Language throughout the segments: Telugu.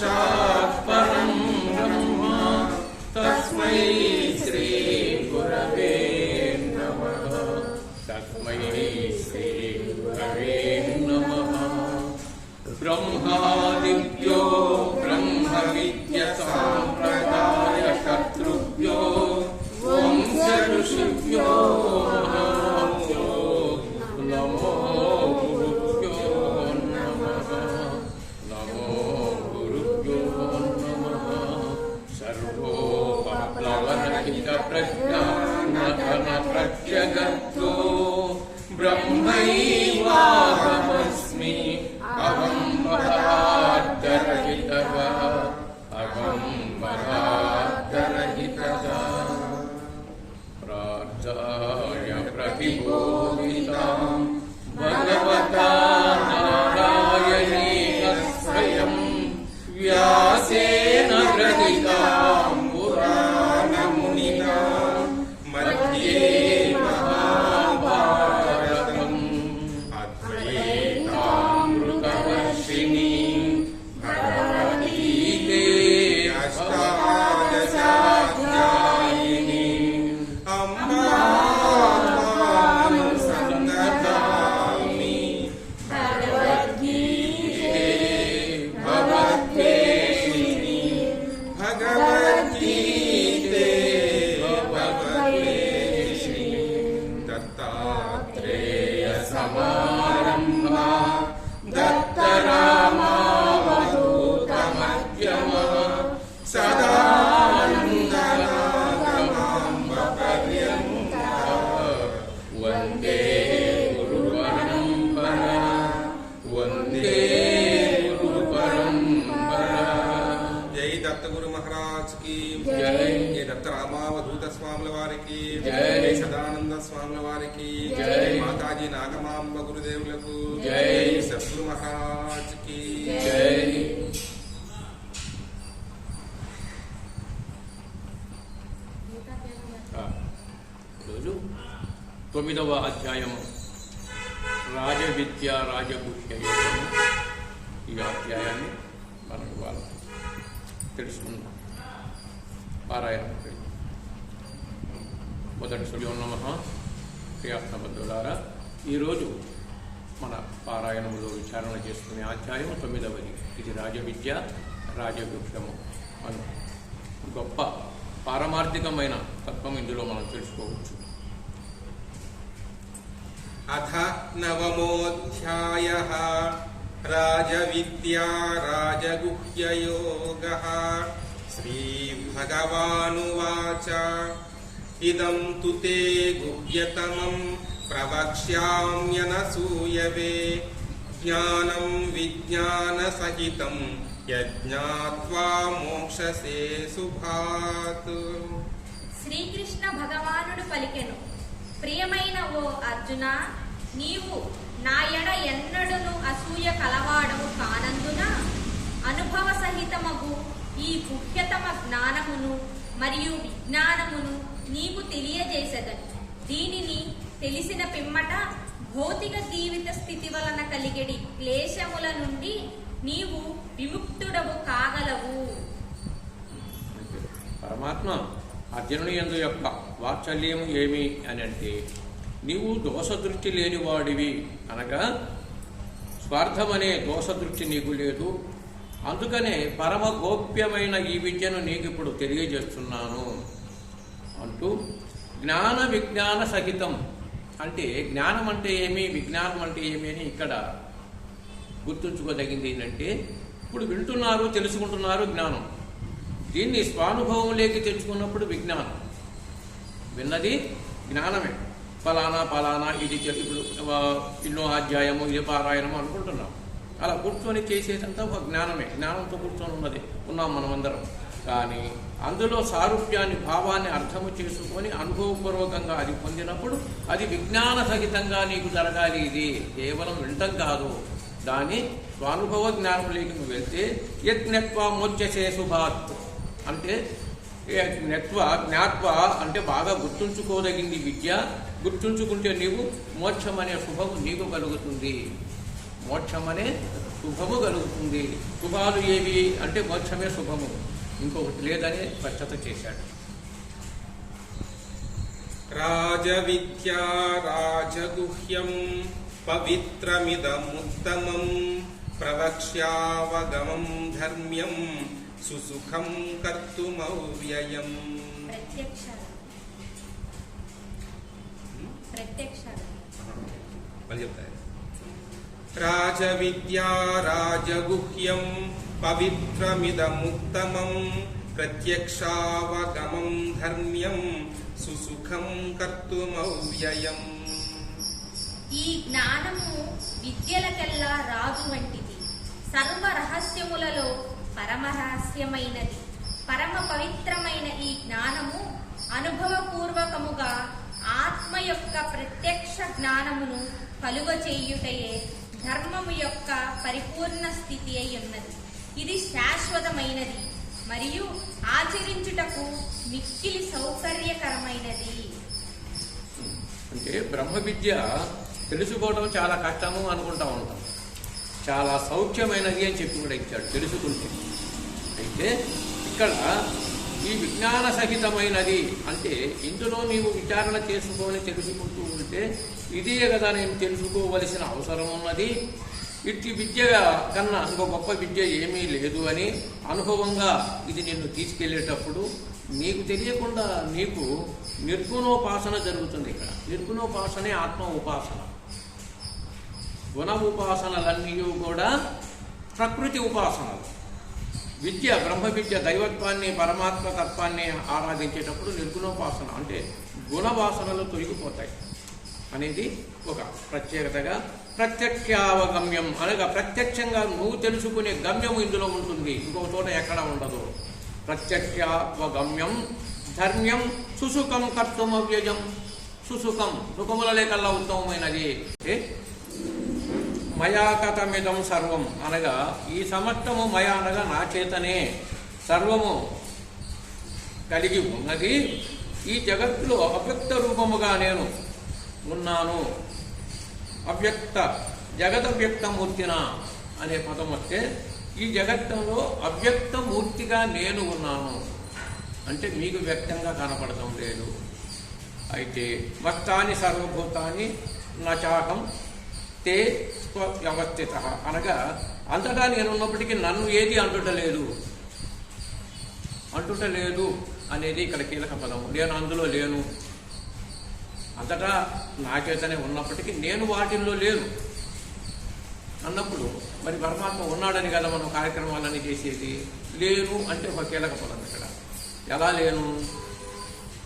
साक्षात् परं ब्रह्म तस्मै श्री गुरवे नमः। तस्मै श्री गुरवे नमः। ब्रह्मादित्यो ब्रह्म विद्या संप्रदाय कर्तृभ्यो वंश ऋषिभ्यो नमो गुरुभ्यो नमः। नमो गुरुभ्यो नमः। सर्वोपप्लवरहित प्रज्ञानघन प्रत्यगतो ब्रह्मैवाहमस्मि अहं पदार्थरहितः अहं पदार्थरहितः। प्रार्थाय प्रतिबोधितां भगवता नारायणेन स्वयं व्यासेन ग्रथितां पुराणमुनिना मध्ये महाभारतम् अद्वैतामृतवर्षिणी भगवद्गीते अष्टादशाध्यायिनी अम्बा सन्नतामि भगवद्गीते भगवद्वेषिणी भगवद्गीते भगवद्वेषिणी दत्तात्रेय समारम्भा दत्तरामावधूतमध्यमः सदानन्दनाथमाम्बपर्यन्तः वन्दे गुरुपरम्परा वन्दे गुरुपरम्परा। जय दत्त गुरु महाराज की जय। जय दत्त रामावधूत स्वामी वारी की जय। सदानंद स्वामी वारी की जय। माताजी नागमांब गुरुदेवुలకు जय। सद्गुरु महाराज की जय। రోజు 9వ అధ్యాయము రాజవిద్య రాజగుహ్య యోగము. ఈ అధ్యాయాన్ని మనం ఇవాళ తెలుసుకుందాం. పారాయణం మొదటి సూర్యో నమః. క్రియాత్మబద్ధులారా, ఈరోజు మన పారాయణంలో విచారణ చేసుకునే అధ్యాయం 9వది. ఇది రాజవిద్య రాజగుహ్యము అని గొప్ప పారమార్థికమైన తత్వం ఇందులో మనం తెలుసుకోవచ్చు. अथ नवमोऽध्यायः राजविद्या राजगुह्ययोगः। श्रीभगवानुवाच इदं तु ते गुह्यतमं प्रवक्ष्याम्यनसूयवे ज्ञानं विज्ञानसहितं यज्ञात्वा मोक्षसे शुभात्। శ్రీకృష్ణ భగవానుడు పలికెను, ప్రియమైన ఓ అర్జున, నీవు నా ఎడ ఎన్నడును అసూయ కలవాడవు కానందున అనుభవ సహితమగు ఈ గుహ్యతమ జ్ఞానమును మరియు విజ్ఞానమును నీకు తెలియజేసెదను. దీనిని తెలిసిన పిమ్మట భౌతిక జీవిత స్థితి వలన కలిగేడి క్లేశముల నుండి నీవు విముక్తుడవు కాగలవు. పరమాత్మ అర్జునుని యందు యొక్క వాత్సల్యము ఏమి అని అంటే, నీవు దోషదృష్టి లేనివాడివి, అనగా స్వార్థమనే దోషదృష్టి నీకు లేదు. అందుకనే పరమ గోప్యమైన ఈ విద్యను నీకు ఇప్పుడు తెలియజేస్తున్నాను అంటూ, జ్ఞాన విజ్ఞాన సహితం అంటే జ్ఞానం అంటే ఏమి, విజ్ఞానం అంటే ఏమి అని ఇక్కడ గుర్తుంచుకోదగింది. ఏంటంటే, ఇప్పుడు వింటున్నారు, తెలుసుకుంటున్నారు జ్ఞానం. దీన్ని స్వానుభవంలోకి తెచ్చుకున్నప్పుడు విజ్ఞానం. విన్నది జ్ఞానమే. ఫలానా ఫలానా ఇది ఇప్పుడు ఇన్నో అధ్యాయము, ఇది పారాయణము అనుకుంటున్నాం. అలా కూర్చొని చేసేదంతా ఒక జ్ఞానమే. జ్ఞానంతో కూర్చొని ఉన్నాం మనమందరం. కానీ అందులో సారూప్యాన్ని, భావాన్ని అర్థము చేసుకొని అనుభవపూర్వకంగా అది పొందినప్పుడు అది విజ్ఞాన సహితంగా నీకు జరగాలి. ఇది కేవలం వింటం కాదు. దాని స్వానుభవ జ్ఞానంలోకి నువ్వు వెళ్తే యజ్ఞత్వ మోక్షసే శుభాత్ అంటే జ్ఞాత్వ అంటే బాగా గుర్తుంచుకోదగింది విద్య. గుర్తుంచుకుంటే నీవు మోక్షం అనే శుభము నీకు కలుగుతుంది. మోక్షం అనే శుభము కలుగుతుంది. శుభాలు ఏవి అంటే మోక్షమే శుభము, ఇంకొకటి లేదని స్పష్టత చేశాడు. రాజవిద్యా రాజగుహ్యం పవిత్రమిదముత్తమం ప్రవక్ష్యావగమం ధర్మ్యం సుసుఖం కర్తుమవ్యయం. మళ్ళీ చెప్తారు. రాజవిద్యా రాజగుహ్యం పవిత్రమిదముత్తమం ప్రత్యక్షావగమం ధర్మ్యం సుసుఖం కర్తుమవ్యయం. ఈ జ్ఞానము విద్యలకెల్లా రాజు వంటిది. సర్వ రహస్యములలో పరమ రహస్యమైనది. పరమ పవిత్రమైన ఈ జ్ఞానము అనుభవపూర్వకముగా ఆత్మ యొక్క ప్రత్యక్ష జ్ఞానమును కలుగచేయుటయే ధర్మము యొక్క పరిపూర్ణ స్థితి అయి ఉన్నది. ఇది శాశ్వతమైనది మరియు ఆచరించుటకు మిక్కిలి సౌకర్యకరమైనది. అంటే బ్రహ్మ విద్య తెలుసుకోవడం చాలా కష్టము అనుకుంటా ఉంటాం. చాలా సౌఖ్యమైనది అని చెప్పి కూడా ఇచ్చాడు తెలుసుకుంటే. అయితే ఇక్కడ ఈ విజ్ఞాన సహితమైనది అంటే ఇందులో నీవు విచారణ చేసుకొని తెలుసుకుంటూ ఉంటే ఇదే కదా నేను తెలుసుకోవలసిన అవసరం ఉన్నది. ఇట్టి విద్య కన్నా ఇంకో గొప్ప విద్య ఏమీ లేదు అని అనుభవంగా ఇది నిన్ను తీసుకెళ్లేటప్పుడు నీకు తెలియకుండా నీకు నిర్గుణోపాసన జరుగుతుంది. ఇక్కడ నిర్గుణోపాసనే ఆత్మ ఉపాసన. గుణ ఉపాసనలన్నీ కూడా ప్రకృతి ఉపాసనలు. విద్య బ్రహ్మ విద్య దైవత్వాన్ని పరమాత్మ తత్వాన్ని ఆరాధించేటప్పుడు నిర్గుణోపాసన అంటే గుణవాసనలు తొలగిపోతాయి అనేది ఒక ప్రత్యేకతగా. ప్రత్యక్షావగమ్యం అనగా ప్రత్యక్షంగా నువ్వు తెలుసుకునే గమ్యం ఇందులో ఉంటుంది, ఇంకొక చోట ఎక్కడ ఉండదు. ప్రత్యక్షావగమ్యం ధర్మ్యం సుసుఖం కర్తుమవ్యయం. సుసుఖం సుఖముల లేకల్లా ఉత్తమమైనది. మయా కథమిదం సర్వం అనగా ఈ సమస్తము మయా అనగా నా చేతనే సర్వము కలిగి ఉన్నది. ఈ జగత్తులో అవ్యక్త రూపముగా నేను ఉన్నాను. అవ్యక్త జగదవ్యక్తమూర్తిన అనే పదం వస్తే ఈ జగత్తులో అవ్యక్తమూర్తిగా నేను ఉన్నాను అంటే మీకు వ్యక్తంగా కనపడటం లేదు. అయితే వక్తాని సర్వభూతాన్ని నచాహం తే స్వవ్యవస్థిత అనగా అంతటా నేనున్నప్పటికీ నన్ను ఏది అంటుటలేదు అనేది ఇక్కడ కీలక పదం. నేను అందులో లేను. అంతటా నా చేతనే ఉన్నప్పటికీ నేను వాటిల్లో లేను అన్నప్పుడు మరి పరమాత్మ ఉన్నాడని కదా మనం కార్యక్రమాలన్నీ చేసేది. లేను అంటే ఒక కీలక పదం ఇక్కడ. ఎలా లేను?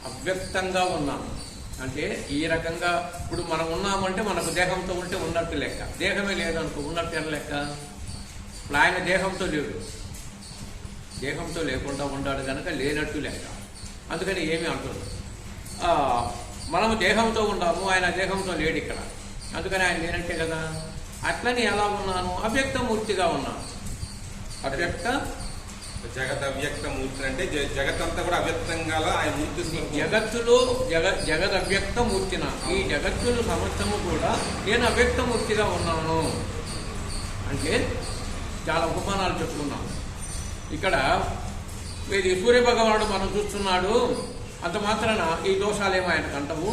అవ్యక్తంగా ఉన్నాను అంటే ఈ రకంగా ఇప్పుడు మనం ఉన్నామంటే మనకు దేహంతో ఉంటే ఉన్నట్టు లెక్క. దేహమే లేదనుకో ఉన్నట్టు ఎలా లెక్క? ఇప్పుడు ఆయన దేహంతో లేడు, దేహంతో లేకుండా ఉన్నాడు కనుక లేనట్టు లెక్క. అందుకని ఏమి అంటున్నాడు? మనము దేహంతో ఉన్నాము, ఆయన దేహంతో లేడు ఇక్కడ, అందుకని ఆయన లేనట్టే కదా. అట్లని ఎలా ఉన్నాను? అవ్యక్తమూర్తిగా ఉన్నాను. అవ్యక్త జగదవ్యక్తమూర్తి అంటే జగత్తంతా కూడా అవ్యక్తంగా ఆయన మూర్తి. జగత్తులో జగదవ్యక్తమూర్తిన ఈ జగత్తులు సమస్తము కూడా నేను అవ్యక్తమూర్తిగా ఉన్నాను అంటే చాలా ఉపమానాలు చెప్పుకున్నాను. ఇక్కడ ఇది సూర్యభగవానుడు మనం చూస్తున్నాడు, అంత మాత్రాన ఈ దోషాలేమో ఆయనకు అంటవు.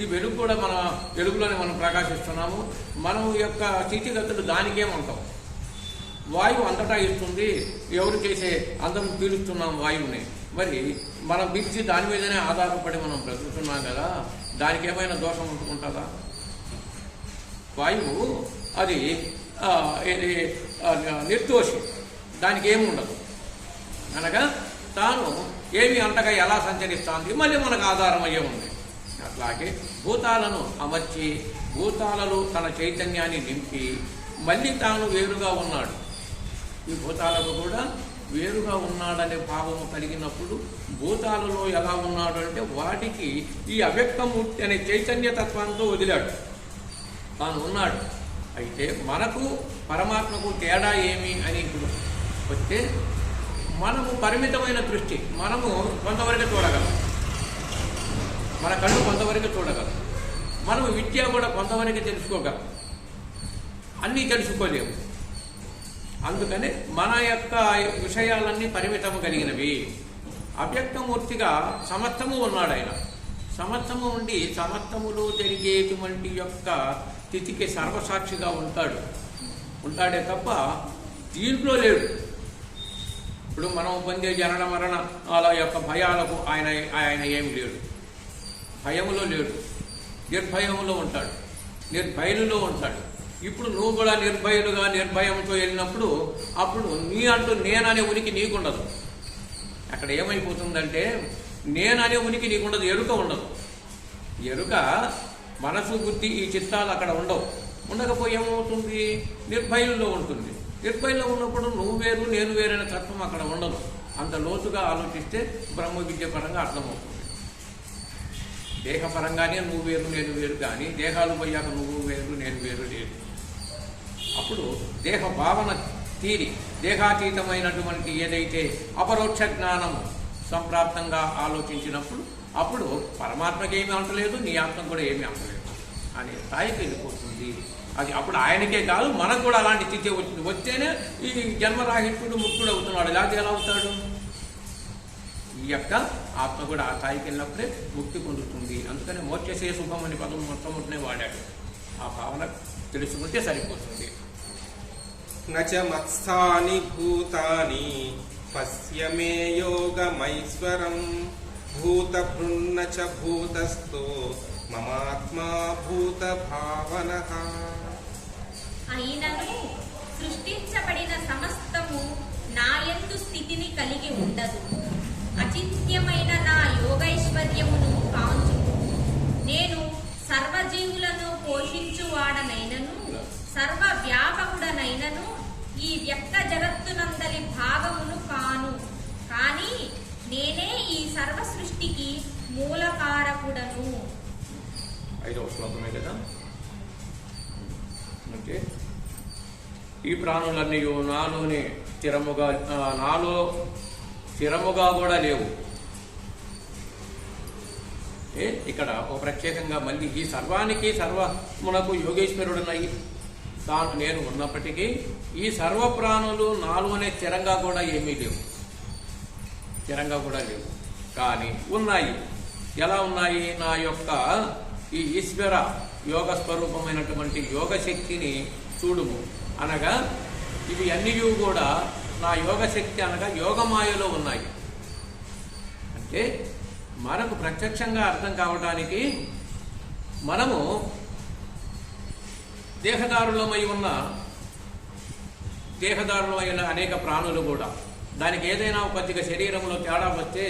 ఈ వెలుగు కూడా మన వెలుగులోనే మనం ప్రకాశిస్తున్నాము. మనం యొక్క స్థితిగతులు దానికేమంటాం? వాయువు అంతటా ఇస్తుంది, ఎవరు చేసే అందరం పీలుస్తున్నాం వాయువుని. మరి మనం పీల్చి దాని మీదనే ఆధారపడి మనం బ్రతుకుతున్నాం కదా, దానికి ఏమైనా దోషం ఉంటుందా? వాయువు అది నిర్దోషి, దానికి ఏముండదు. అనగా తాను ఏమి అంటగా ఎలా సంచరిస్తుంది, మళ్ళీ మనకు ఆధారం అయ్యే ఉంది. అట్లాగే భూతాలను అమర్చి భూతాలలో తన చైతన్యాన్ని నింపి మళ్ళీ తాను వేరుగా ఉన్నాడు. ఈ భూతాలకు కూడా వేరుగా ఉన్నాడనే భావము కలిగినప్పుడు భూతాలలో ఎలా ఉన్నాడు అంటే వాటికి ఈ అవ్యక్తమూర్తి అనే చైతన్య తత్వంతో వదిలాడు, తాను ఉన్నాడు. అయితే మనకు పరమాత్మకు తేడా ఏమి అని ఇప్పుడు వస్తే మనము పరిమితమైన దృష్టి, మనము కొంతవరకు చూడగలం, మన కళ్ళు కొంతవరకు చూడగలం, మనము విద్య కూడా కొంతవరకు తెలుసుకోగలం, అన్నీ తెలుసుకోలేము. అందుకని మన యొక్క విషయాలన్నీ పరిమితము కలిగినవి. అవ్యక్తమూర్తిగా సమస్తము ఉన్నాడు ఆయన. సమస్తము ఉండి సమస్తములో జరిగేటువంటి యొక్క స్థితికి సర్వసాక్షిగా ఉంటాడే తప్ప దీంట్లో లేడు. ఇప్పుడు మనం పొందే జనన మరణాల యొక్క భయాలకు ఆయన ఏమి లేడు, భయములో లేడు, నిర్భయములో ఉంటాడు, నిర్భయులలో ఉంటాడు. ఇప్పుడు నువ్వు కూడా నిర్భయంతో వెళ్ళినప్పుడు అప్పుడు నీ అంటూ నేననే ఉనికి నీకుండదు. అక్కడ ఏమైపోతుందంటే నేననే ఉనికి నీకుండదు, ఎరుక ఉండదు. ఎరుక, మనసు, బుద్ధి, ఈ చిత్తాలు అక్కడ ఉండకపోయి ఏమవుతుంది? నిర్భయంలో ఉంటుంది. నిర్భయంలో ఉన్నప్పుడు నువ్వు వేరు నేను వేరైన తత్వం అక్కడ ఉండదు. అంత లోతుగా ఆలోచిస్తే బ్రహ్మ విద్య పరంగా అర్థమవుతుంది. దేహపరంగానే నువ్వు వేరు నేను వేరు, కానీ దేహాలు పోయాక నువ్వు వేరు నేను వేరు లేదు. అప్పుడు దేహ భావన తీరి దేహాతీతమైనటువంటి ఏదైతే అపరోక్ష జ్ఞానము సంప్రాప్తంగా ఆలోచించినప్పుడు అప్పుడు పరమాత్మకి ఏమీ అంటలేదు, నీ ఆత్మ కూడా ఏమీ అంటలేదు అనే స్థాయికి వెళ్ళిపోతుంది. అది అప్పుడు ఆయనకే కాదు మనకు కూడా అలాంటి స్థితి వస్తేనే ఈ జన్మరాహిత్యుడు ముక్తుడు అవుతున్నాడు. లేకపోతే ఎలా అవుతాడు? ఈ యొక్క ఆత్మ కూడా ఆ స్థాయికి వెళ్ళినప్పుడే ముక్తి పొందుతుంది. అందుకని మోక్షసే శుభం అని పదం మొట్టమొదటినే వాడాడు. ఆ భావన తెలుసుకుంటే సరిపోతుంది. నచ మత్స్థాని భూతాని పశ్య మే యోగమైశ్వరం భూత భృన్న చ భూతస్థో మమాత్మా భూత భావనః. అయినను సృష్టించబడిన సమస్తము నాయందు స్థితిని కలిగి ఉండదు. అచింత్యమైన నా యోగైశ్వర్యమును కాంచు. నేను సర్వజీవులను పోషించువాడనైనను సర్వ వ్యాపకుడనైనను ఈ వ్యక్త జగత్తునందలి భాగమును కాను. కానీ నేనే ఈ సర్వ సృష్టికి మూలకారకుడను. 5వ శ్లోకమే కదా. అంటే ఈ ప్రాణులన్నీ నాలోనే నాలో స్థిరముగా కూడా లేవు. ఇక్కడ ఓ ప్రత్యేకంగా మళ్ళీ ఈ సర్వానికి సర్వమునకు యోగేశ్వరుడున్నాయి తాను నేను ఉన్నప్పటికీ ఈ సర్వ ప్రాణులు నాలోనే స్థిరంగా కూడా ఏమీ లేవు, స్థిరంగా కూడా లేవు. కానీ ఉన్నాయి. ఎలా ఉన్నాయి? నా యొక్క ఈ ఈశ్వర యోగ స్వరూపమైనటువంటి యోగ శక్తిని చూడుము. అనగా ఇవి అన్నీ కూడా నా యోగ శక్తి అనగా యోగమాయలో ఉన్నాయి. అంటే మనకు ప్రత్యక్షంగా అర్థం కావడానికి మనము దేహదారులమైన అనేక ప్రాణులు కూడా దానికి ఏదైనా కొద్దిగా శరీరంలో తేడా వస్తే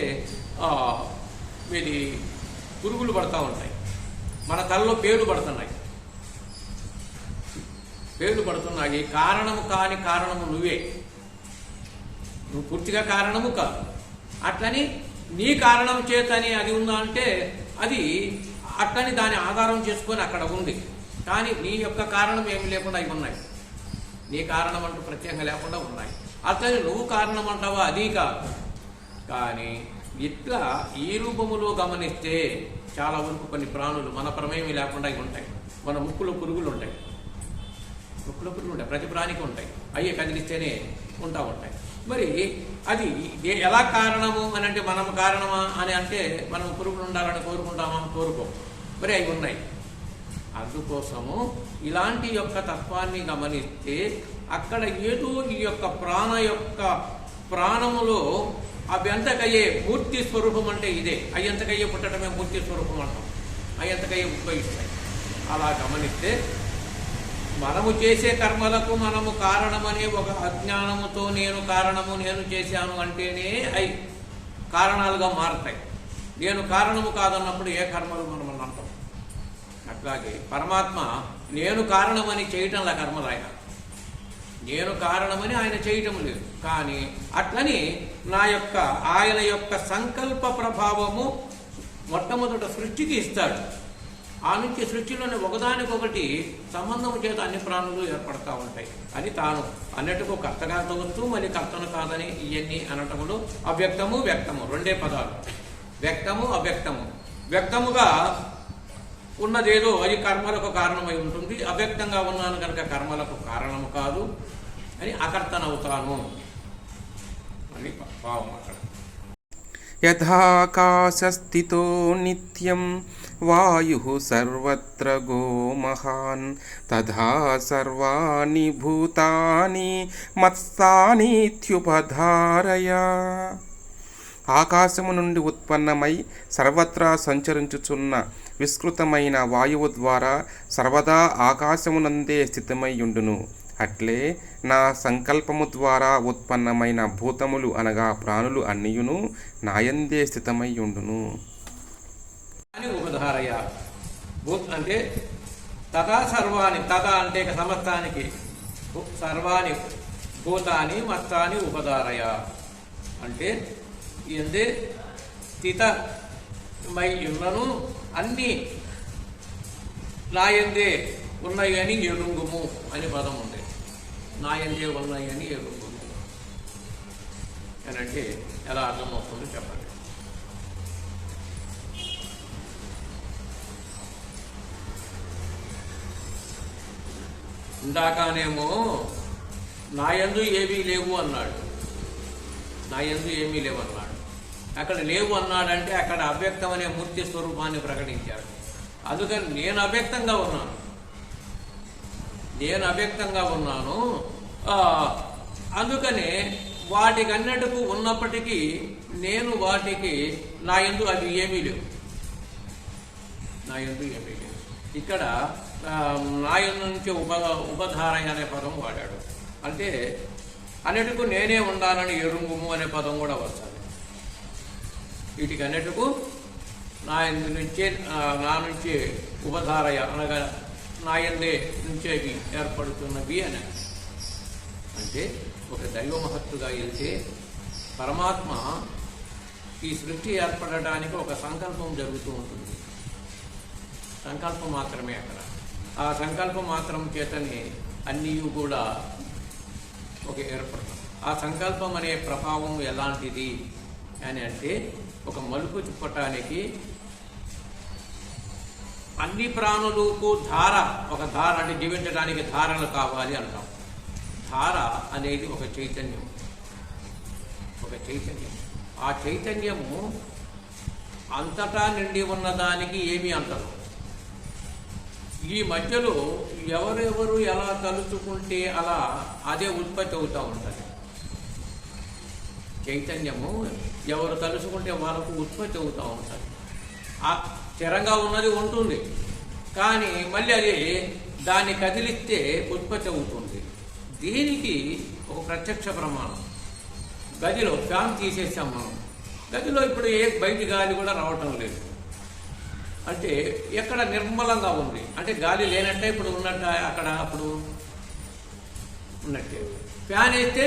ఇది పురుగులు పడతా ఉంటాయి. మన తలలో పేర్లు పడుతున్నాయి. కారణము కాని కారణము నువ్వే, నువ్వు పూర్తిగా కారణము కాదు. అట్లని నీ కారణం చేతని అది ఉందా అంటే అది అట్లని దాని ఆధారం చేసుకొని అక్కడ ఉంది. కానీ నీ యొక్క కారణం ఏమి లేకుండా అవి ఉన్నాయి. నీ కారణం అంటూ ప్రత్యేకంగా లేకుండా ఉన్నాయి. అట్లని నువ్వు కారణం అంటావా? అది కాదు. కానీ ఇట్లా ఈ రూపములో గమనిస్తే చాలా వరకు కొన్ని ప్రాణులు మన ప్రమేయం లేకుండా ఉంటాయి. మన ముక్కులో పురుగులు ఉంటాయి, ప్రతి ప్రాణికి ఉంటాయి. అయ్యే కదిలిస్తేనే ఉంటాయి. మరి అది ఎలా కారణము అని అంటే మనం కారణమా అని అంటే మనం పురుగులు ఉండాలని కోరుకుంటామా? కోరుకోం. మరి అవి ఉన్నాయి. అందుకోసము ఇలాంటి యొక్క తత్వాన్ని గమనిస్తే అక్కడ ఏదో ఈ యొక్క ప్రాణములో అవ్యంతకయ్యే మూర్తి స్వరూపం అంటే ఇదే. అయ్యంతకయ్యే పుట్టడమే మూర్తి స్వరూపం అంటాం. అయ్యంతకయ్యే ఉద్భవిస్తాయి. అలా గమనిస్తే మనము చేసే కర్మలకు మనము కారణమనే ఒక అజ్ఞానముతో నేను కారణము నేను చేశాను అంటేనే అవి కారణాలుగా మారుతాయి. నేను కారణము కాదన్నప్పుడు ఏ కర్మలు మనం అంటాం. అట్లాగే పరమాత్మ నేను కారణమని చేయటంలా కర్మలు నేను కారణమని ఆయన చేయటం లేదు. కానీ అట్లని ఆయన యొక్క సంకల్ప ప్రభావము మొట్టమొదట సృష్టికి ఇస్తాడు. ఆ నుంచి సృష్టిలోని ఒకదానికొకటి సంబంధం చేత అన్ని ప్రాణులు ఏర్పడతా ఉంటాయి. అని తాను అన్నట్టుకు కర్తగా కావచ్చు, మళ్ళీ కర్తను కాదని ఇవన్నీ అనటములు అవ్యక్తము వ్యక్తము రెండే పదాలు. వ్యక్తము అవ్యక్తము. వ్యక్తముగా ఉన్నదేదో అది కర్మలకు కారణమై ఉంటుంది. అవ్యక్తంగా ఉన్నాను కనుక కర్మలకు కారణము కాదు. అని అకర్తనవుతాను అని భావం అక్కడ. యథాకాశస్థితో నిత్యం వాయుః సర్వత్ర గో మహాన్ తథా సర్వాణి భూతాని మత్స్థానీత్యుపధారయ. ఆకాశము నుండి ఉత్పన్నమై సర్వత్రా సంచరించుచున్న విస్తృతమైన వాయువు ద్వారా సర్వదా ఆకాశమునందే స్థితమై ఉండును. అట్లే నా సంకల్పము ద్వారా ఉత్పన్నమైన భూతములు అనగా ప్రాణులు అన్నియును నాయందే స్థితమై ఉండును అని ఉపధారయ. అంటే తథా సర్వాణి, తథా అంటే సమస్తానికి, సర్వాణి భూతాని మత్తాని ఉపధారయ అంటే ఎందే స్థితమై ఉన్నను అన్నీ నాయందే ఉన్నాయి అని ఎరుంగుము అని పదం ఉంది. నాయందే ఉన్నాయి అని ఎరుంగుము అని అంటే ఎలా అర్థమవుతుందో చెప్పండి. ఇందాకనేమో నాయందు ఏమీ లేవు అన్నాడు, నాయందు ఏమీ లేవు అన్నాడు. అక్కడ లేవు అన్నాడంటే అక్కడ అవ్యక్తం అనే మూర్తి స్వరూపాన్ని ప్రకటించాడు. అందుకని నేను అవ్యక్తంగా ఉన్నాను, నేను అవ్యక్తంగా ఉన్నాను. అందుకనే వాటికి అన్నట్టుకు ఉన్నప్పటికీ నేను వాటికి నా యందు అవి ఏమీ లేవు, నా యందు ఏమీ లేవు. ఇక్కడ నా యందు నుంచి ఉపధారయ అనే పదం వాడాడు. అంటే అన్నిటికు నేనే ఉండాలని ఎరుంగుము అనే పదం కూడా వస్తుంది. వీటికి అన్నిటికు నా నుంచి ఉపధారయ అనగా నాయందే నుంచే అవి ఏర్పడుతున్నవి అని. అంటే ఒక దైవ మహత్తుగా వెళ్తే పరమాత్మ ఈ సృష్టి ఏర్పడడానికి ఒక సంకల్పం జరుగుతూ ఉంటుంది. సంకల్పం మాత్రమే అక్కడ. ఆ సంకల్పం మాత్రం చేతనే అన్నీ కూడా ఒక ఏర్పడతాం. ఆ సంకల్పం అనే ప్రభావం ఎలాంటిది అని అంటే ఒక మలుపు తిప్పటానికి అన్ని ప్రాణులకు ధార, ఒక ధార అంటే జీవించడానికి ధారలు కావాలి అంటాం. ధార అనేది ఒక చైతన్యం, ఒక చైతన్యం. ఆ చైతన్యము అంతటా నిండి ఉన్నదానికి ఏమీ అంటదు. ఈ మధ్యలో ఎవరెవరు ఎలా తలుచుకుంటే అలా అదే ఉత్పత్తి అవుతూ ఉంటుంది. చైతన్యము ఎవరు తలుచుకుంటే వాళ్ళకు ఉత్పత్తి అవుతూ ఉంటుంది. ఆ స్థిరంగా ఉన్నది ఉంటుంది, కానీ మళ్ళీ అది దాన్ని కదిలిస్తే ఉత్పత్తి అవుతుంది. దీనికి ఒక ప్రత్యక్ష ప్రమాణం. గదిలో ఫ్యాన్ తీసేసాం మనం, గదిలో ఇప్పుడు ఏ బయటి గాలి కూడా రావటం లేదు. అంటే ఎక్కడ నిర్మలంగా ఉంది అంటే గాలి లేనట్టే ఇప్పుడు ఉన్నట్ట, అక్కడ అప్పుడు ఉన్నట్టే. ఫ్యాన్ వేస్తే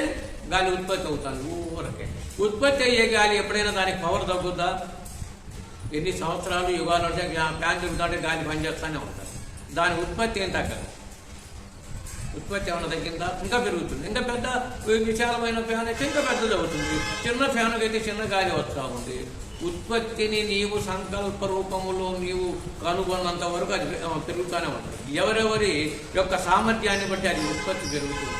గాలి ఉత్పత్తి అవుతుంది ఊరకే. ఉత్పత్తి అయ్యే గాలి ఎప్పుడైనా దానికి పవర్ తగ్గుద్దా? ఎన్ని సంవత్సరాలు యుగాలు అంటే ఫ్యాన్ తిరుగుతుంటే గాలి పనిచేస్తూనే ఉంటుంది. దాని ఉత్పత్తి ఏం తగ్గదు. ఉత్పత్తి ఏమైనా తగ్గిందా? ఇంకా పెరుగుతుంది. ఇంకా పెద్ద విశాలమైన ఫ్యాన్ అయితే ఇంకా పెద్దది అవుతుంది. చిన్న ఫ్యాన్కి అయితే చిన్న గాలి వస్తూ ఉంది. ఉత్పత్తిని నీవు సంకల్ప రూపములో నీవు కనుగొన్నంత వరకు అది పెరుగుతూనే ఉంటుంది. ఎవరెవరి యొక్క సామర్థ్యాన్ని బట్టి అది ఉత్పత్తి పెరుగుతుంది.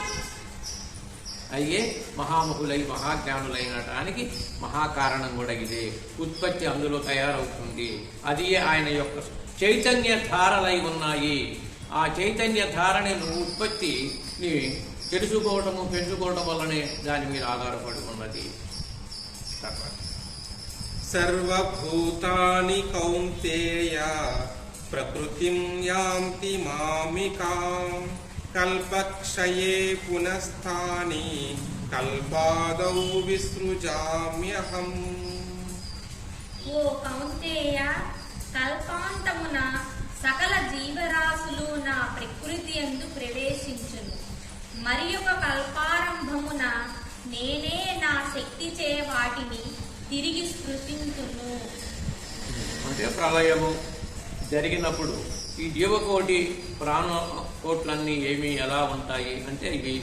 అయ్యే మహామహులై మహాజ్ఞానులైనటానికి మహాకారణం కూడా ఇదే. ఉత్పత్తి అందులో తయారవుతుంది. అది ఆయన యొక్క చైతన్య ధారలై ఉన్నాయి. ఆ చైతన్య ధారని ఉత్పత్తిని తెలుసుకోవటము పెంచుకోవటం వల్లనే దాని మీద ఆధారపడి ఉన్నది. సర్వభూతాని కౌంతేయ ప్రకృతిం యాంతి మామికాం కల్పక్షయే పునఃస్థాని కల్పాదౌ విసృజామ్యహం. ఓ కౌంతేయ, కల్పాంతమున సకల జీవరాశులు నా ప్రకృతి యందు ప్రవేశించును. మరి ఒక కల్పారంభమున నేనే నా శక్తి చే వాటిని తిరిగి సృష్టించును. అంటే ప్రళయము జరిగినప్పుడు ఈ జీవకోటి ప్రాణకోట్లన్నీ ఏమి ఎలా ఉంటాయి అంటే ఇవి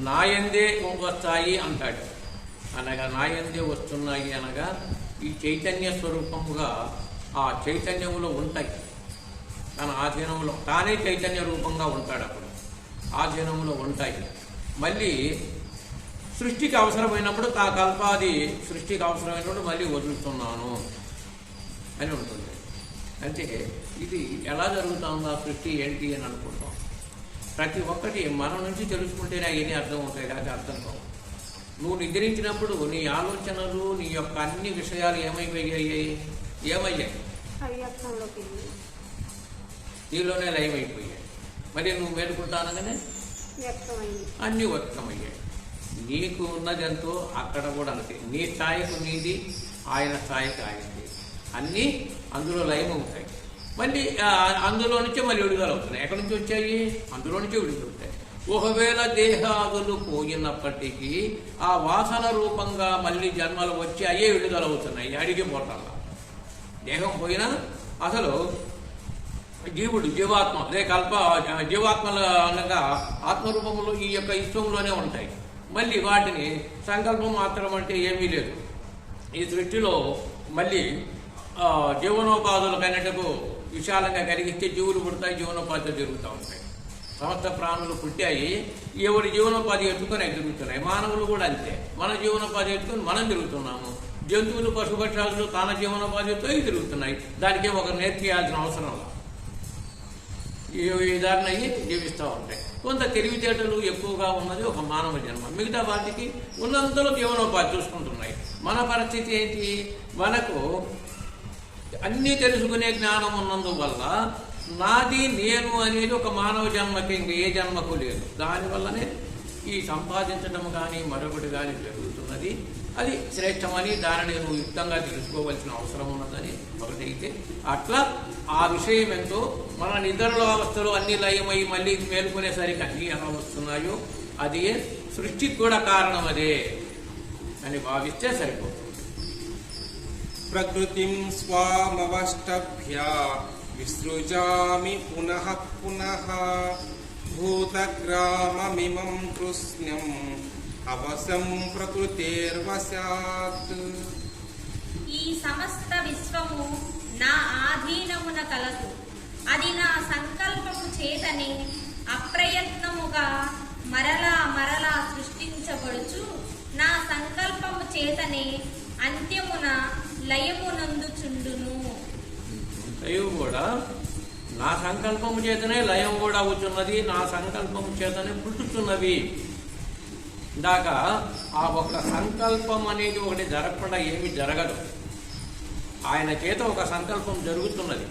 నాయందే వస్తాయి అంటాడు. అనగా నాయందే వస్తున్నాయి అనగా ఈ చైతన్య స్వరూపముగా ఆ చైతన్యములో ఉంటాయి. తన ఆధీనంలో తానే చైతన్య రూపంగా ఉంటాడు. అప్పుడు ఆధీనంలో ఉంటాయి. మళ్ళీ సృష్టికి అవసరమైనప్పుడు తా కల్పాది సృష్టికి అవసరమైనప్పుడు మళ్ళీ వదులుతున్నాను అని ఉంటుంది. అంటే ఇది ఎలా జరుగుతుందో ఆ సృష్టి ఏంటి అని అనుకుంటాం. ప్రతి ఒక్కటి మనం నుంచి తెలుసుకుంటేనే అవన్నీ అర్థం అవుతాయి, లేకపోతే అర్థం కావు. నువ్వు నిద్రించినప్పుడు నీ ఆలోచనలు నీ యొక్క అన్ని విషయాలు ఏమైపోయాయి? నీలోనే లయమైపోయాయి. మరి నువ్వు మేలుకుంటానగానే అన్నీ వ్యక్తమయ్యాయి. నీకు ఉన్నదంతో అక్కడ కూడా అంతే. నీ స్థాయికు నీది, ఆయన స్థాయికి ఆయనది, అన్నీ అందులో లయమవుతాయి. మళ్ళీ అందులో నుంచే మళ్ళీ విడుదల అవుతున్నాయి. ఎక్కడి నుంచి వచ్చాయి? అందులో నుంచే విడుదలవుతాయి. ఒకవేళ దేహాదులు పోయినప్పటికీ ఆ వాసన రూపంగా మళ్ళీ జన్మలు వచ్చి అయ్యే విడుదలవుతున్నాయి. అడిగి పోతాను. దేహం పోయినా అసలు జీవుడు జీవాత్మ అదే జీవాత్మలు అనగా ఆత్మరూపంలో ఈ యొక్క ఇష్టంలోనే ఉంటాయి. మళ్ళీ వాటిని సంకల్పం మాత్రం అంటే ఏమీ లేదు. ఈ సృష్టిలో మళ్ళీ జీవనోపాధులకైనట్టుకు విశాలంగా కలిగిస్తే జీవులు పుడతాయి, జీవనోపాధులు జరుగుతూ ఉంటాయి. సమస్త ప్రాణులు పుట్టాయి, ఎవరి జీవనోపాధి ఎత్తుకొని అవి తిరుగుతున్నాయి. మానవులు కూడా అంతే, మన జీవనోపాధి ఎత్తుకొని మనం తిరుగుతున్నాము. జంతువులు పశుపక్షాలు తన జీవనోపాధితో తిరుగుతున్నాయి. దానికే ఒక నేర్పియాల్సిన అవసరం లేదు. ఈ దారిని అయ్యి జీవిస్తూ ఉంటాయి. కొంత తెలివితేటలు ఎక్కువగా ఉన్నది ఒక మానవ జన్మ. మిగతా వాటికి ఉన్నంతలో జీవనోపాధి చూసుకుంటున్నాయి. మన పరిస్థితి ఏంటి? మనకు అన్నీ తెలుసుకునే జ్ఞానం ఉన్నందువల్ల నాది నేను అనేది ఒక మానవ జన్మకి ఇంక ఏ జన్మకు లేదు. దానివల్లనే ఈ సంపాదించడం కానీ మరొకటి కానీ జరుగుతున్నది. అది శ్రేష్టమని దానిని నువ్వు యుక్తంగా తెలుసుకోవాల్సిన అవసరం ఉన్నదని ఒకటైతే, అట్లా ఆ విషయం ఎంతో మన నిద్రలో అవస్థలు అన్ని లయమై మళ్ళీ మేలుకునేసరికి అన్నీ ఎలా వస్తున్నాయో అది సృష్టికి కూడా కారణం అదే అని భావిస్తే సరిపోతుంది. ప్రకృతిం స్వామవష్టభ్య విసృజామి పునః పునః భూతగ్రామమిమం కృష్ణం అవసం ప్రకృతేర్వశాత్. ఈ సమస్త విశ్వము నా ఆధీనమున కలదు. అది నా సంకల్పము చేతనే అప్రయత్నముగా మరలా మరలా సృష్టించబడుచు నా సంకల్పము చేతనే అంత్యమున లయమునందుచుండును. లయం కూడా నా సంకల్పము చేతనే లయం కూడా అవుతున్నది, నా సంకల్పము చేతనే పుట్టుతున్నవి. ఇందాక ఆ ఒక్క సంకల్పం అనేది ఒకటి జరగకుండా ఏమీ జరగదు. ఆయన చేత ఒక సంకల్పం జరుగుతున్నది.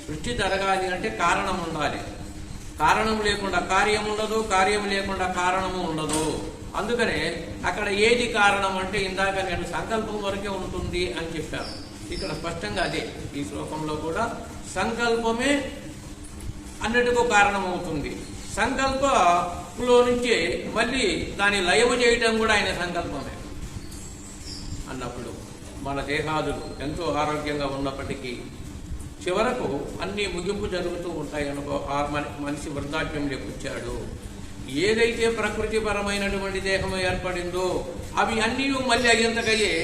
సృష్టి జరగాలి అంటే కారణం ఉండాలి. కారణం లేకుండా కార్యం ఉండదు, కార్యం లేకుండా కారణము ఉండదు. అందుకనే అక్కడ ఏది కారణం అంటే ఇందాక నేను సంకల్పం వరకే ఉంటుంది అని చెప్పాను. ఇక్కడ స్పష్టంగా అదే ఈ శ్లోకంలో కూడా సంకల్పమే అన్నిటికీ కారణమవుతుంది. సంకల్పంలో నుంచి మళ్ళీ దాన్ని లయము చేయటం కూడా ఆయన సంకల్పమే అన్నప్పుడు మన దేహాదులు ఎంతో ఆరోగ్యంగా ఉన్నప్పటికీ చివరకు అన్ని ముగింపు జరుగుతూ ఉంటాయి అనుకో. మనిషి వృద్ధాప్యంలోకి వచ్చాడు. ఏదైతే ప్రకృతిపరమైనటువంటి దేహం ఏర్పడిందో అవి అన్నీ మళ్ళీ అయ్యంతకయ్యే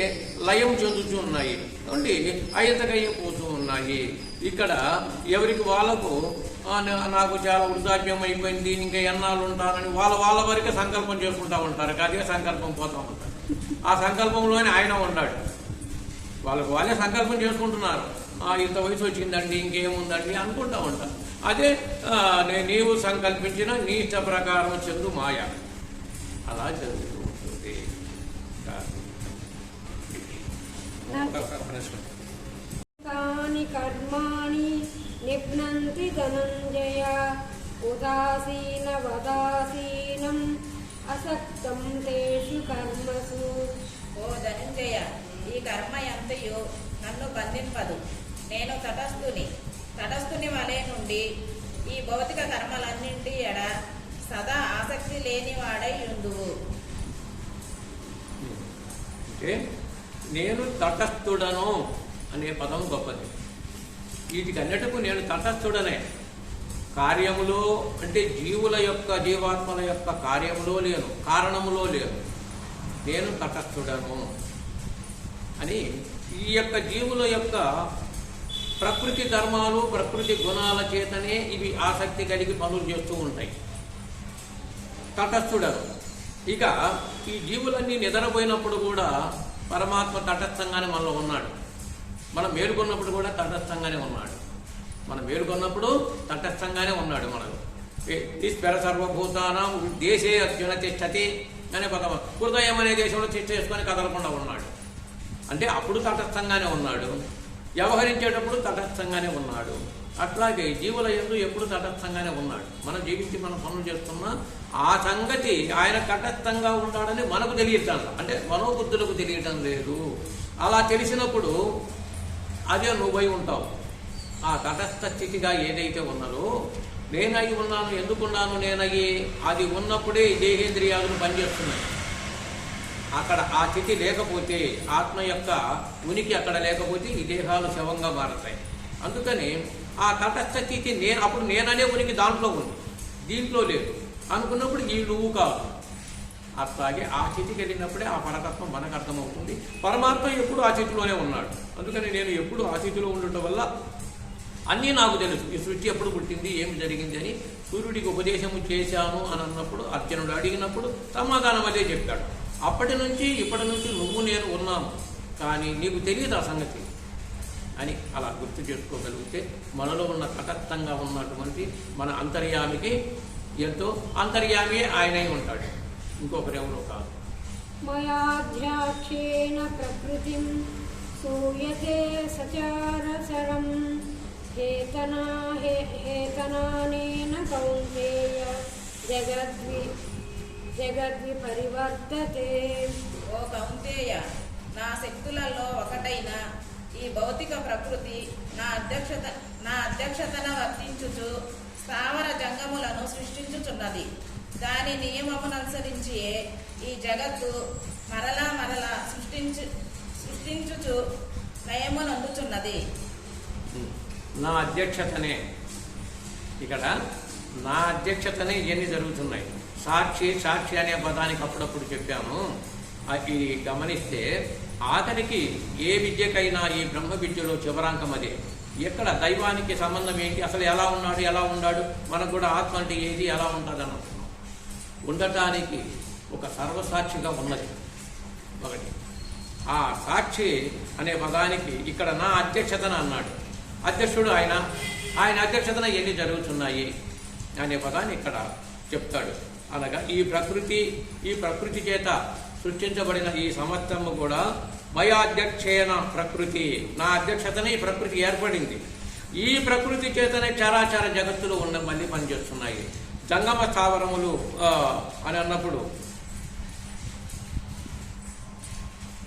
లయం చెందుతూ ఉన్నాయి, నుండి అయ్యంతకయ్యే పోతూ ఉన్నాయి. ఇక్కడ ఎవరికి వాళ్ళకు నాకు చాలా వృద్ధాప్యం అయిపోయింది, ఇంకా ఎన్నాళ్ళు ఉంటానని వాళ్ళ వరకే సంకల్పం చేసుకుంటూ ఉంటారు. అదే సంకల్పం పోతూ ఉంటారు. ఆ సంకల్పంలోనే ఆయన ఉన్నాడు. వాళ్ళే సంకల్పం చేసుకుంటున్నారు. ఇంత వయసు వచ్చిందండి, ఇంకేముందండి అనుకుంటా ఉంటారు. అదే నీవు సంకల్పించిన నీ ఇష్ట ప్రకారం చెందు మాయ అలా జరుగుతూ ఉంటుంది. కాని కర్మాణి నిప్నంతి ధనంజయ ఉదాసీన వదాసీనం అసక్తం తేషు కర్మసు. ఓ ధనంజయ, ఈ కర్మ ఎంతయో నన్ను బంధింపదు. నేను తటస్థుని వలె నుండి ఈ భౌతిక కర్మలన్నింటి ఎడ సదా ఆసక్తి లేనివాడై ఉండువు. అంటే నేను తటస్థుడను అనే పదం గొప్పది. వీటికన్నిటికు నేను తటస్థుడనే. కార్యములో అంటే జీవాత్మల యొక్క కార్యములో లేను, కారణములో లేను. నేను తటస్థుడను అని ఈ యొక్క జీవుల యొక్క ప్రకృతి ధర్మాలు ప్రకృతి గుణాల చేతనే ఇవి ఆసక్తి కలిగి పనులు చేస్తూ ఉంటాయి. తటస్థుడను ఇక ఈ జీవులన్నీ నిద్రపోయినప్పుడు కూడా పరమాత్మ తటస్థంగానే మనలో ఉన్నాడు. మనం మేలుకొన్నప్పుడు కూడా తటస్థంగానే ఉన్నాడు. మనం మేలుకొన్నప్పుడు తటస్థంగానే ఉన్నాడు. మనకు ఈశ్వర సర్వభూతానం దేశే అర్జున తిష్టతి అనే పదం, హృదయం అనే దేశంలో తిష్ట చేసుకొని కదలకుండా ఉన్నాడు. అంటే అప్పుడు తటస్థంగానే ఉన్నాడు, వ్యవహరించేటప్పుడు తటస్థంగానే ఉన్నాడు. అట్లాగే జీవుల యందు ఎప్పుడు తటస్థంగానే ఉన్నాడు. మనం జీవించి మనం పనులు చేస్తున్నా ఆ సంగతి ఆయన తటస్థంగా ఉంటాడని మనకు తెలియటం, అంటే మనోబుద్ధులకు తెలియటం లేదు. అలా తెలిసినప్పుడు అదే నువ్వై ఉంటావు. ఆ తటస్థ స్థితిగా ఏదైతే ఉన్నదో, నేనై ఉన్నాను, ఎందుకున్నాను నేనయ్యి, అది ఉన్నప్పుడే దేహేంద్రియాలను పనిచేస్తున్నాయి. అక్కడ ఆ స్థితి లేకపోతే, ఆత్మ యొక్క ఉనికి అక్కడ లేకపోతే ఈ దేహాలు శవంగా మారతాయి. అందుకని ఆ తటస్థ స్థితి అప్పుడు నేననే ఉనికి దాంట్లో ఉంది, దీంట్లో లేదు అనుకున్నప్పుడు ఈ నువ్వు కాదు. అట్లాగే ఆ స్థితికి వెళ్ళినప్పుడే ఆ పరతత్వం మనకు అర్థమవుతుంది. పరమాత్మ ఎప్పుడు ఆ స్థితిలోనే ఉన్నాడు. అందుకని నేను ఎప్పుడు ఆ స్థితిలో ఉండటం వల్ల అన్నీ నాకు తెలుసు. ఈ సృష్టి ఎప్పుడు పుట్టింది, ఏమి జరిగింది అని సూర్యుడికి ఉపదేశము చేశాను అని అన్నప్పుడు, అర్జునుడు అడిగినప్పుడు సమాధానం అదే చెప్పాడు. అప్పటి నుంచి ఇప్పటి నుంచి నువ్వు నేను ఉన్నాము, కానీ నీకు తెలియదు ఆ సంగతి అని అలా గుర్తు చేసుకోగలిగితే మనలో ఉన్న తటస్థంగా ఉన్నటువంటి మన అంతర్యామికి ఎంతో అంతర్యామి ఆయనై ఉంటాడు, ఇంకొకరెవరో కాదు. మయాధ్యాక్షేణ ప్రకృతిం సూయతే సచరాచరం హేతనానేన కౌంతేయ జగద్వి పరివర్తతే. ఓ కౌంతేయ, నా శక్తులలో ఒకటైన ఈ భౌతిక ప్రకృతి నా అధ్యక్షతన వర్తించుచు స్థావర జంగములను సృష్టించుచున్నది. దాని నియమముననుసరించి ఈ జగత్తు మరలా మరలా సృష్టించుచు లయమునందుచున్నది. నా అధ్యక్షతనే, ఇక్కడ నా అధ్యక్షతనే ఇవన్నీ జరుగుతున్నాయి. సాక్షి అనే పదానికి అప్పుడప్పుడు చెప్పాను. అది గమనిస్తే ఆఖరికి ఏ విద్యకైనా ఈ బ్రహ్మ విద్యలో చివరాంకం అదే. ఎక్కడ దైవానికి సంబంధం ఏంటి, అసలు ఎలా ఉన్నాడు, మనకు కూడా ఆత్మ అంటే ఏది, ఎలా ఉంటుంది అనుకుంటున్నాం. ఉండటానికి ఒక సర్వసాక్షిగా ఉన్నది ఒకటి. ఆ సాక్షి అనే పదానికి ఇక్కడ నా అధ్యక్షతన అన్నాడు. అధ్యక్షుడు ఆయన అధ్యక్షతన ఎన్ని జరుగుతున్నాయి అనే పదాన్ని ఇక్కడ చెప్తాడు. అనగా ఈ ప్రకృతి చేత సృష్టించబడిన ఈ సమస్తము కూడా మయాధ్యక్షేణ ప్రకృతి, నా అధ్యక్షతనే ఈ ప్రకృతి ఏర్పడింది. ఈ ప్రకృతి చేతనే చరాచర జగత్తులు మళ్ళీ పనిచేస్తున్నాయి. జంగమ స్థావరములు అని అన్నప్పుడు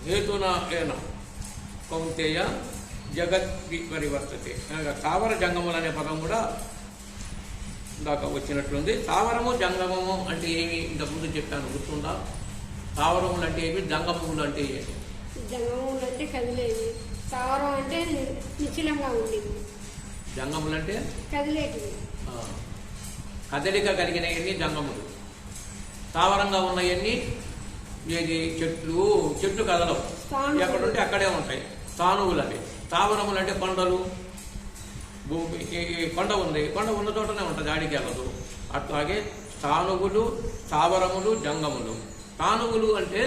హేతున కౌంతేయ జగద్వి పరివర్తతే. స్థావర జంగములు అనే పదం కూడా ఇందాక వచ్చినట్లుంది. స్థావరము జంగమము అంటే ఏమి ఇంతకుముందు చెప్పాను, గుర్తుందా? స్థావరములు అంటే ఏమి, జంగమములు అంటే ఏమి? జంగములు అంటే కదిలేవి, స్థావరం అంటే నిశ్చలంగా ఉండేది, జంగములు అంటే కదిలేటివి, కదలిక కలిగినవన్నీ జంగములు. స్థావరంగా ఉన్నవన్నీ ఏది, చెట్లు కదలవు, ఎక్కడుంటే అక్కడే ఉంటాయి. స్థానువులు అవి. స్థావరములు అంటే కొండలు, భూమి, కొండ ఉంది, కొండ ఉన్న చోటనే ఉంటుంది, ఆడికి వెళ్ళదు. అట్లాగే స్థానువులు, స్థావరములు, జంగములు. స్థానువులు అంటే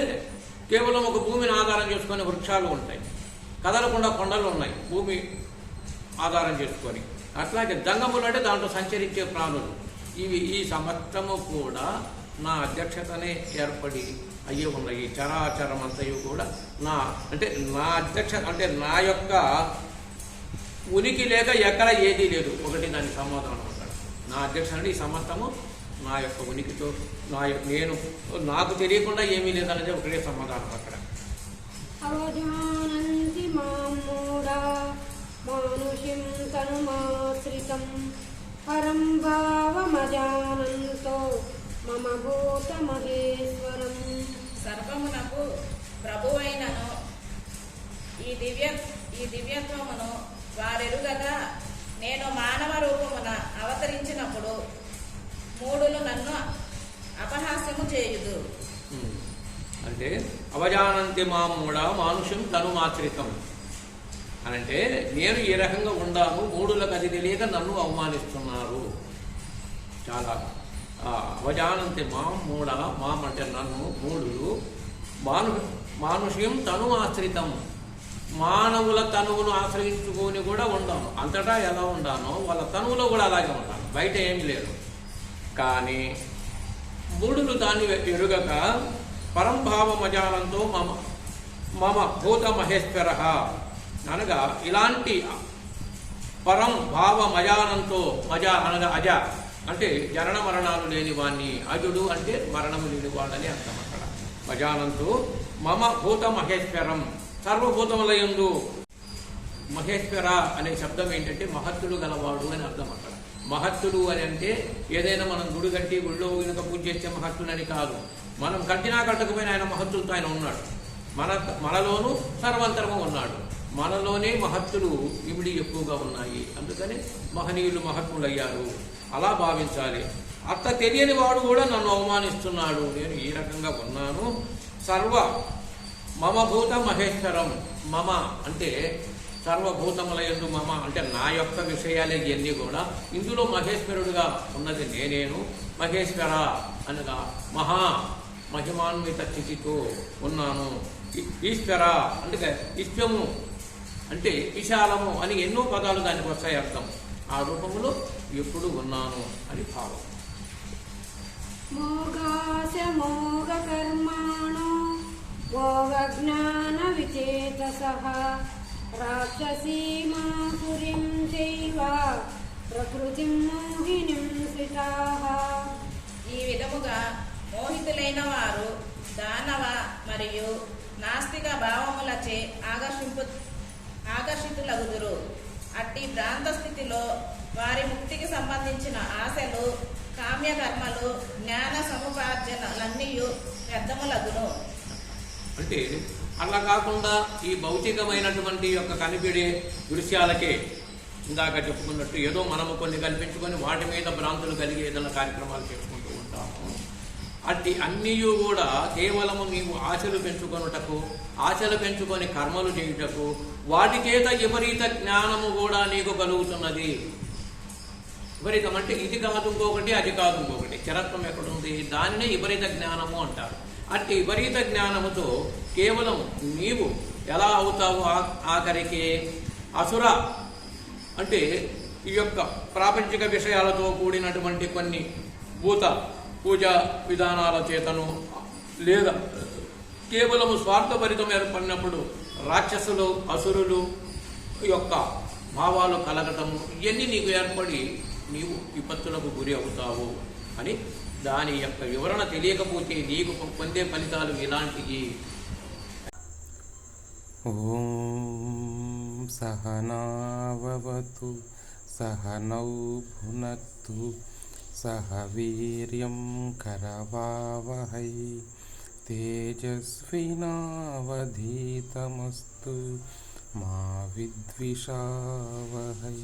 కేవలం ఒక భూమిని ఆధారం చేసుకొని వృక్షాలు ఉంటాయి, కదలకుండా కొండలు ఉన్నాయి భూమి ఆధారం చేసుకొని. అట్లాగే జంగములు అంటే దాంట్లో సంచరించే ప్రాణులు. ఈ సమస్తము కూడా నా అధ్యక్షతనే ఏర్పడి అయ్యి ఉన్నాయి. చరాచరం అంతయు కూడా నా యొక్క ఉనికి లేక ఎక్కడ ఏదీ లేదు. ఒకటి దానికి సమాధానం ఉంటాడు. నా అధ్యక్ష అంటే ఈ సమస్తము నా యొక్క ఉనికితో, నాకు తెలియకుండా ఏమీ లేదనేది ఒకటే సమాధానం అక్కడ. అవజానంతి మామూఢా మానుషిం తనుమాశ్రితం పరం భావమజానంతో మమ భూత మహేశ్వరం. సర్వమునకు ప్రభువైనను ఈ దివ్యత్వమును వారెరుగగా నేను మానవ రూపమున అవతరించినప్పుడు మూడులు నన్ను అపహాస్యము చేయుదు. అంటే అవజానంతి మామూఢ మానుషం తనుమాశ్రితం అనంటే నేను ఈ రకంగా ఉండాను, మూడులకు అది తెలియక నన్ను అవమానిస్తున్నారు. చాలా అవజానంతే మాం మూఢ, మాం అంటే నన్ను, మూఢులు మానుష్యం తను ఆశ్రితం, మానవుల తనువును ఆశ్రయించుకొని కూడా ఉండాను. అంతటా ఎలా ఉండానో వాళ్ళ తనువులో కూడా అలాగే ఉండాను, బయట ఏమి లేదు. కానీ మూఢులు దాన్ని ఎరుగక పరంభావమజానంతో మమ భూత మహేశ్వర అనగా ఇలాంటి పరం భావ మజానంతో, మజ అనగా అజ అంటే జనన మరణాలు లేని వాణ్ణి, అజుడు అంటే మరణము లేని వాడని అర్థం. అక్కడ మజానంతో మమ భూత మహేశ్వరం, సర్వభూతములయందు. మహేశ్వర అనే శబ్దం ఏంటంటే మహత్తుడు గలవాడు అని అర్థం. అక్కడ మహత్తుడు అని అంటే ఏదైనా మనం గుడి కట్టి గుడిలో కనుక పూజ చేస్తే మహత్తుడని కాదు. మనం కట్టినా కట్టకపోయినా ఆయన మహత్తులతో ఆయన ఉన్నాడు. మనలోనూ సర్వంతరము ఉన్నాడు. మనలోనే మహత్తులు ఇమిడి ఎక్కువగా ఉన్నాయి. అందుకని మహనీయులు మహత్ములయ్యారు. అలా భావించాలి. అత్త తెలియని వాడు కూడా నన్ను అవమానిస్తున్నాడు, నేను ఈ రకంగా ఉన్నాను. సర్వ మమ భూత మహేశ్వరం, మమ అంటే సర్వభూతములయందు, మమ అంటే నా యొక్క విషయాలే ఇవన్నీ కూడా. ఇందులో మహేశ్వరుడుగా ఉన్నది నేనేను. మహేశ్వర అనగా మహిమాన్విత స్థితితో ఉన్నాను. ఈశ్వర అంటే విశ్వము అంటే విశాలము అని ఎన్నో పదాలు దానికి వస్తాయి అర్థం. ఆ రూపంలో ఎప్పుడు ఉన్నాను అని భావం. మోగాశ మోగ కర్మాణో మోగ జ్ఞాన విచేతసః రాక్షసీమాసురీం చైవ ప్రకృతిం మోహినీం శ్రితాః. ఈ విధముగా మోహితులైన వారు దానవ మరియు నాస్తిక భావములచే ఆకర్షితులగుదురు. అట్టి భ్రాంత స్థితిలో వారి ముక్తికి సంబంధించిన ఆశలు, కామ్యకర్మలు, జ్ఞాన సముపార్జనలన్నీ వ్యర్థములగును. అంటే అలా కాకుండా ఈ భౌతికమైనటువంటి యొక్క కనిపిడే దృశ్యాలకే ఇందాక చెప్పుకున్నట్టు ఏదో మనము కొన్ని కల్పించుకొని వాటి మీద భ్రాంతులు కలిగి ఏదైనా కార్యక్రమాలు చేసుకుంటూ ఉంటాము. అట్టి అన్నీ కూడా కేవలము నీవు ఆశలు పెంచుకొనుటకు, ఆశలు పెంచుకొని కర్మలు చేయుటకు, వాటి చేత విపరీత జ్ఞానము కూడా నీకు కలుగుతున్నది. విపరీతం అంటే ఇది కాదు ఇంకొకటి, అది కాదు ఇంకొకటి, స్థిరత్వం ఎక్కడుంది, దానినే విపరీత జ్ఞానము అంటారు. అట్టి విపరీత జ్ఞానముతో కేవలం నీవు ఎలా అవుతావు, ఆఖరికి అసుర అంటే ఈ యొక్క ప్రాపంచిక విషయాలతో కూడినటువంటి కొన్ని భూత పూజా విధానాల చేతను, లేదా కేవలము స్వార్థభరితం ఏర్పడినప్పుడు రాక్షసులు, అసురులు యొక్క భావాలు కలగటము, ఇవన్నీ నీకు ఏర్పడి నీవు విపత్తులకు గురి అవుతావు అని దాని యొక్క వివరణ తెలియకపోతే నీకు పొందే ఫలితాలు ఇలాంటివి. ఓం సహనావతు సహనౌ భునక్తు సహ వీర్యం కరవావహై తేజస్వినావధీతమస్తు మా విద్విషావహై.